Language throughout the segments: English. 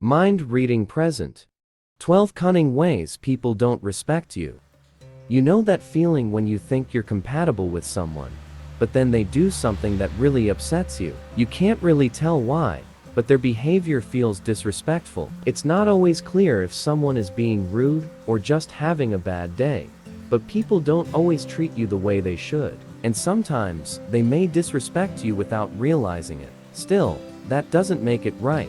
Mind reading present. 12 cunning ways people don't respect you. You know that feeling when you think you're compatible with someone, but then they do something that really upsets you. You can't really tell why, but their behavior feels disrespectful. It's not always clear if someone is being rude or just having a bad day, but people don't always treat you the way they should, and sometimes they may disrespect you without realizing it. Still, that doesn't make it right.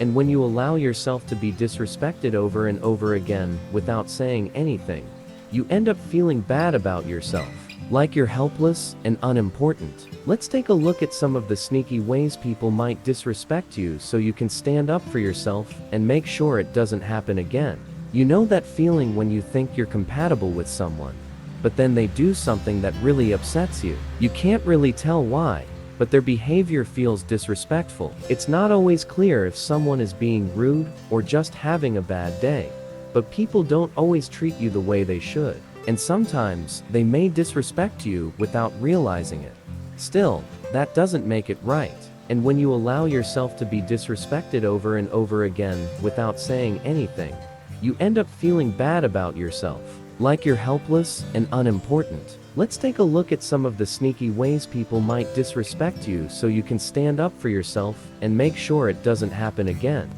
And when you allow yourself to be disrespected over and over again without saying anything, you end up feeling bad about yourself, like you're helpless and unimportant. Let's take a look at some of the sneaky ways people might disrespect you so you can stand up for yourself and make sure it doesn't happen again. You know that feeling when you think you're compatible with someone, but then they do something that really upsets you. You can't really tell why, but their behavior feels disrespectful. It's not always clear if someone is being rude or just having a bad day, but people don't always treat you the way they should, and sometimes they may disrespect you without realizing it. Still, that doesn't make it right. And when you allow yourself to be disrespected over and over again without saying anything, you end up feeling bad about yourself, like you're helpless and unimportant. Let's take a look at some of the sneaky ways people might disrespect you so you can stand up for yourself and make sure it doesn't happen again.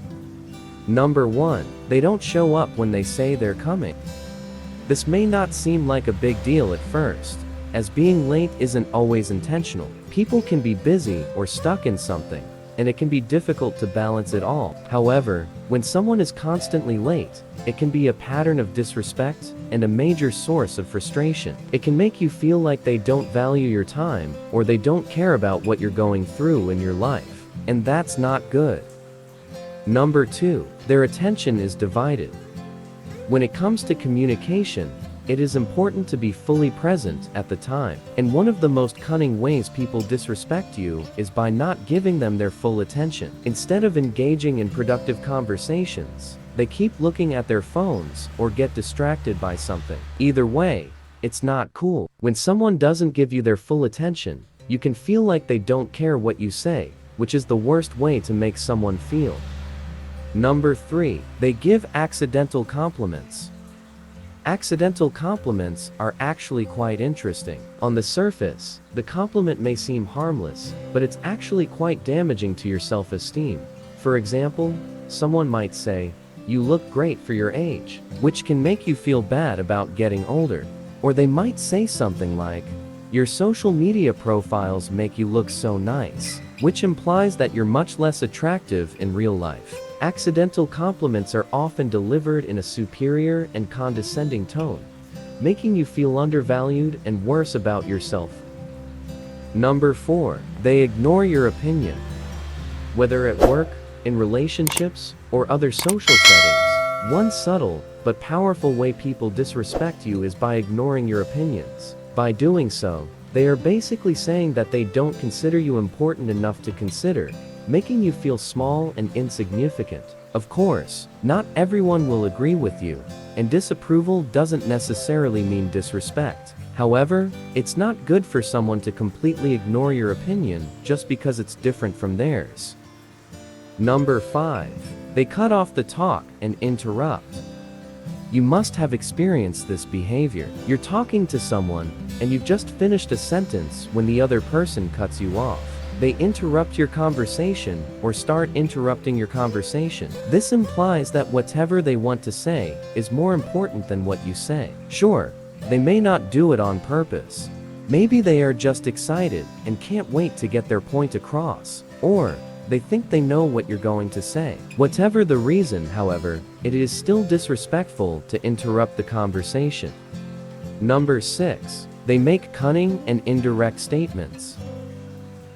Number 1. They don't show up when they say they're coming. This may not seem like a big deal at first, as being late isn't always intentional. People can be busy or stuck in something, and it can be difficult to balance it all. However, when someone is constantly late, it can be a pattern of disrespect and a major source of frustration. It can make you feel like they don't value your time or they don't care about what you're going through in your life, and that's not good. Number 2. Their attention is divided. When it comes to communication, it is important to be fully present at the time, and one of the most cunning ways people disrespect you is by not giving them their full attention. Instead of engaging in productive conversations, they keep looking at their phones or get distracted by something. Either way, it's not cool. When someone doesn't give you their full attention, you can feel like they don't care what you say, which is the worst way to make someone feel. Number 3. They give accidental compliments. Accidental compliments are actually quite interesting. On the surface, the compliment may seem harmless, but it's actually quite damaging to your self-esteem. For example, someone might say, "You look great for your age," which can make you feel bad about getting older. Or they might say something like, "Your social media profiles make you look so nice," which implies that you're much less attractive in real life. Accidental compliments are often delivered in a superior and condescending tone, making you feel undervalued and worse about yourself. Number 4. They ignore your opinion. Whether at work, in relationships, or other social settings, one subtle but powerful way people disrespect you is by ignoring your opinions. By doing so, they are basically saying that they don't consider you important enough to consider, making you feel small and insignificant. Of course, not everyone will agree with you, and disapproval doesn't necessarily mean disrespect. However, it's not good for someone to completely ignore your opinion just because it's different from theirs. Number 5. They cut off the talk and interrupt. You must have experienced this behavior. You're talking to someone, and you've just finished a sentence when the other person cuts you off. They interrupt your conversation or start interrupting your conversation. This implies that whatever they want to say is more important than what you say. Sure, they may not do it on purpose. Maybe they are just excited and can't wait to get their point across. Or they think they know what you're going to say. Whatever the reason, however, it is still disrespectful to interrupt the conversation. Number 6. They make cunning and indirect statements.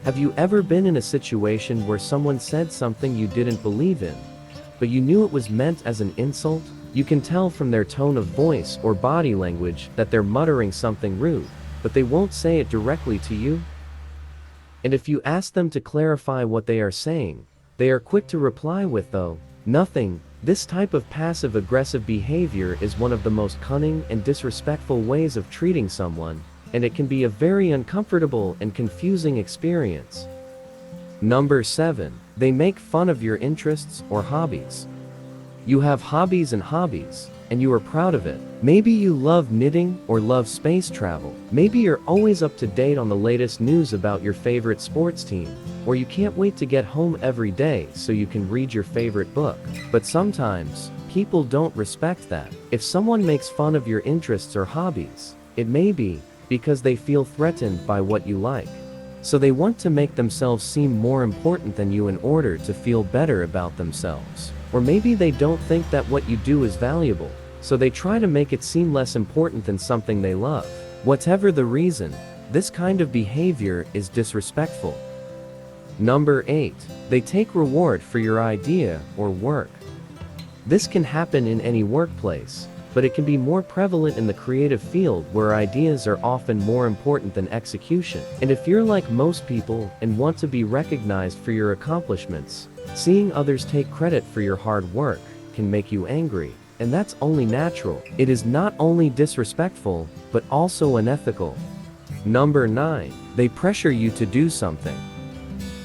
Have you ever been in a situation where someone said something you didn't believe in, but you knew it was meant as an insult? You can tell from their tone of voice or body language that they're muttering something rude, but they won't say it directly to you. And if you ask them to clarify what they are saying, they are quick to reply with, "Oh, nothing." This type of passive-aggressive behavior is one of the most cunning and disrespectful ways of treating someone, and it can be a very uncomfortable and confusing experience. Number 7. They make fun of your interests or hobbies. You have hobbies, and you are proud of it. Maybe you love knitting or love space travel. Maybe you're always up to date on the latest news about your favorite sports team, or you can't wait to get home every day so you can read your favorite book. But sometimes, people don't respect that. If someone makes fun of your interests or hobbies, it may be because they feel threatened by what you like. So they want to make themselves seem more important than you in order to feel better about themselves. Or maybe they don't think that what you do is valuable, so they try to make it seem less important than something they love. Whatever the reason, this kind of behavior is disrespectful. Number 8. They take reward for your idea or work. This can happen in any workplace, but it can be more prevalent in the creative field where ideas are often more important than execution. And if you're like most people and want to be recognized for your accomplishments, seeing others take credit for your hard work can make you angry, and that's only natural. It is not only disrespectful, but also unethical. Number 9. They pressure you to do something.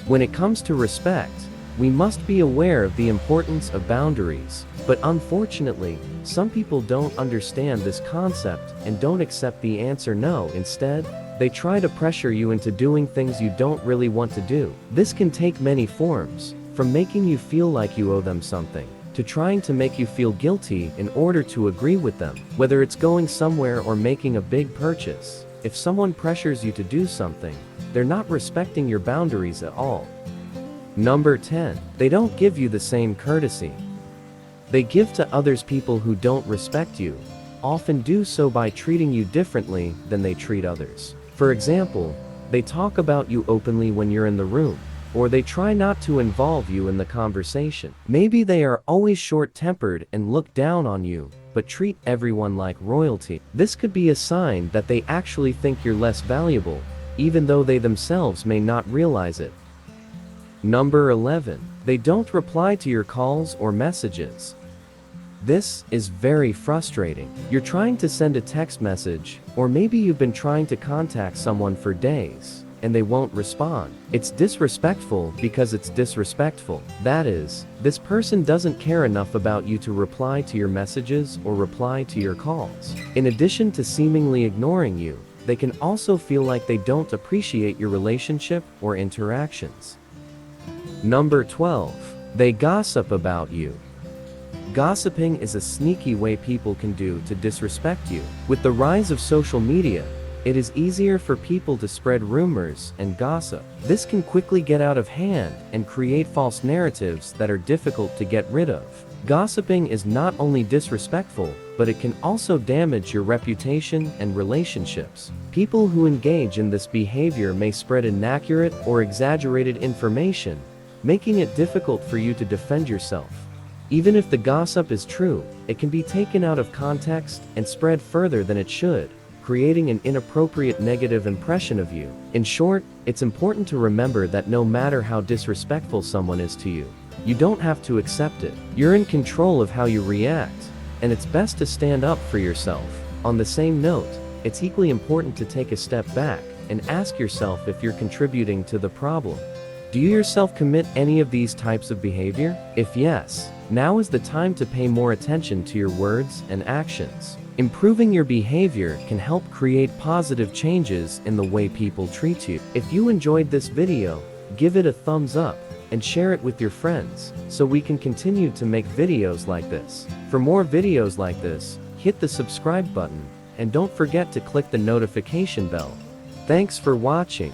When it comes to respect, we must be aware of the importance of boundaries, but unfortunately, some people don't understand this concept and don't accept the answer no. Instead, they try to pressure you into doing things you don't really want to do. This can take many forms, from making you feel like you owe them something, to trying to make you feel guilty in order to agree with them. Whether it's going somewhere or making a big purchase, if someone pressures you to do something, they're not respecting your boundaries at all. Number 10. They don't give you the same courtesy. They give to others. People who don't respect you often do so by treating you differently than they treat others. For example, they talk about you openly when you're in the room, or they try not to involve you in the conversation. Maybe they are always short-tempered and look down on you, but treat everyone like royalty. This could be a sign that they actually think you're less valuable, even though they themselves may not realize it. Number 11. They don't reply to your calls or messages. This is very frustrating. You're trying to send a text message, or maybe you've been trying to contact someone for days, and they won't respond. It's disrespectful because it's disrespectful. That is, this person doesn't care enough about you to reply to your messages or reply to your calls. In addition to seemingly ignoring you, they can also feel like they don't appreciate your relationship or interactions. Number 12. They gossip about you. Gossiping is a sneaky way people can do to disrespect you. With the rise of social media, it is easier for people to spread rumors and gossip. This can quickly get out of hand and create false narratives that are difficult to get rid of. Gossiping is not only disrespectful, but it can also damage your reputation and relationships. People who engage in this behavior may spread inaccurate or exaggerated information, making it difficult for you to defend yourself. Even if the gossip is true, it can be taken out of context and spread further than it should, creating an inappropriate negative impression of you. In short, it's important to remember that no matter how disrespectful someone is to you, you don't have to accept it. You're in control of how you react, and it's best to stand up for yourself. On the same note, it's equally important to take a step back and ask yourself if you're contributing to the problem. Do you yourself commit any of these types of behavior? If yes, now is the time to pay more attention to your words and actions. Improving your behavior can help create positive changes in the way people treat you. If you enjoyed this video, give it a thumbs up and share it with your friends so we can continue to make videos like this. For more videos like this, hit the subscribe button and don't forget to click the notification bell. Thanks for watching.